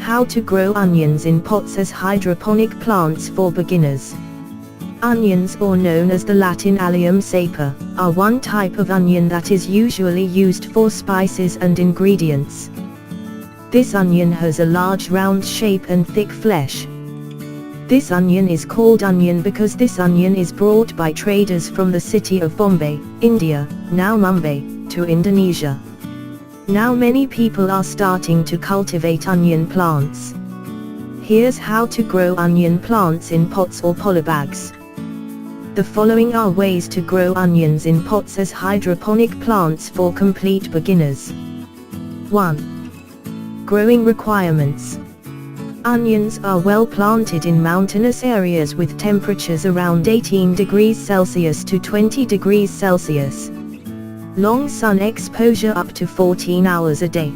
how to grow onions in pots as hydroponic plants for beginners. Onions, or known as the Latin Allium saper, are one type of onion that is usually used for spices and ingredients. This onion has a large round shape and thick flesh. This onion is called onion because this onion is brought by traders from the city of Bombay, India, now Mumbai, to Indonesia. Now many people are starting to cultivate onion plants. Here's how to grow onion plants in pots or polybags. The following are ways to grow onions in pots as hydroponic plants for complete beginners. 1. Growing requirements. Onions are well planted in mountainous areas with temperatures around 18 degrees Celsius to 20 degrees Celsius. Long sun exposure up to 14 hours a day.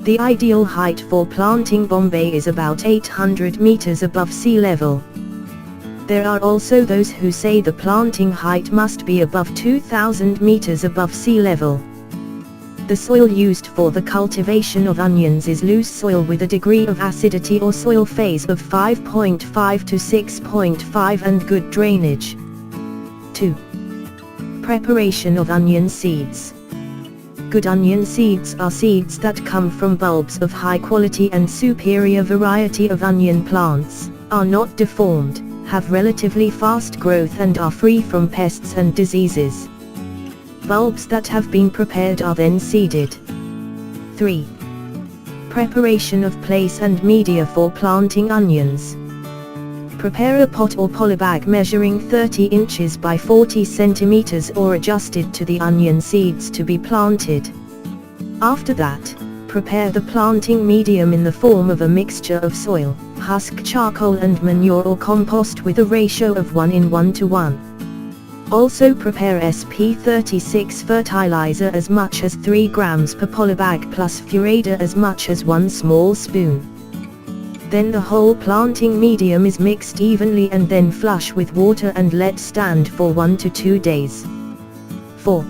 The ideal height for planting Bombay is about 800 meters above sea level. There are also those who say the planting height must be above 2000 meters above sea level. The soil used for the cultivation of onions is loose soil with a degree of acidity or soil phase of 5.5 to 6.5 and good drainage. 2. Preparation of onion seeds. Good onion seeds are seeds that come from bulbs of high quality and superior variety of onion plants, are not deformed, have relatively fast growth and are free from pests and diseases. Bulbs that have been prepared are then seeded. 3. Preparation of place and media for planting onions. Prepare a pot or polybag measuring 30 inches by 40 centimeters or adjusted to the onion seeds to be planted. After that, prepare the planting medium in the form of a mixture of soil, husk charcoal and manure or compost with a ratio of 1:1. Also prepare SP36 fertilizer as much as 3 grams per polybag plus Furada as much as 1 small spoon. Then the whole planting medium is mixed evenly and then flush with water and let stand for 1 to 2 days. 4.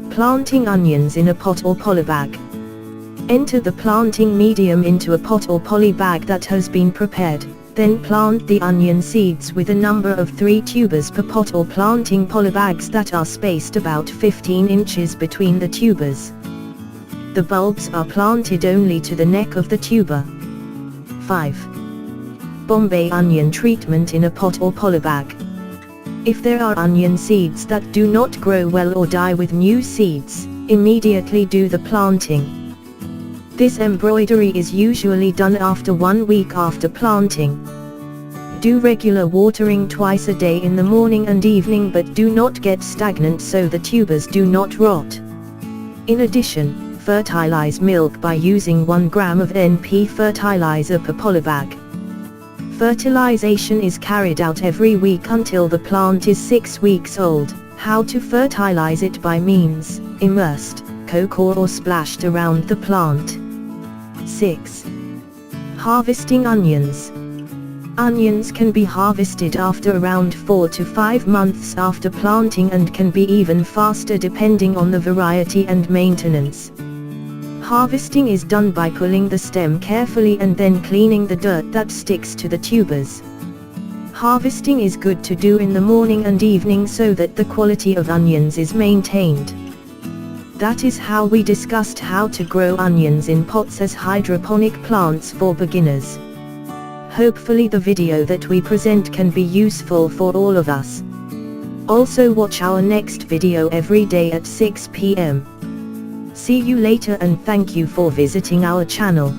Planting onions in a pot or polybag. Enter the planting medium into a pot or polybag that has been prepared, then plant the onion seeds with a number of 3 tubers per pot or planting polybags that are spaced about 15 inches between the tubers. The bulbs are planted only to the neck of the tuber. 5. Bombay onion treatment in a pot or polybag. If there are onion seeds that do not grow well or die with new seeds, immediately do the planting. This embroidery is usually done after 1 week after planting. Do regular watering twice a day in the morning and evening, but do not get stagnant so the tubers do not rot. In addition, fertilize milk by using 1 gram of NP fertilizer per polybag. Fertilization is carried out every week until the plant is 6 weeks old. How to fertilize it by means, immersed, coke or splashed around the plant. 6. Harvesting onions. Onions can be harvested after around 4 to 5 months after planting and can be even faster depending on the variety and maintenance. Harvesting is done by pulling the stem carefully and then cleaning the dirt that sticks to the tubers. Harvesting is good to do in the morning and evening so that the quality of onions is maintained. That is how we discussed how to grow onions in pots as hydroponic plants for beginners. Hopefully the video that we present can be useful for all of us. Also watch our next video every day at 6 p.m. See you later and thank you for visiting our channel.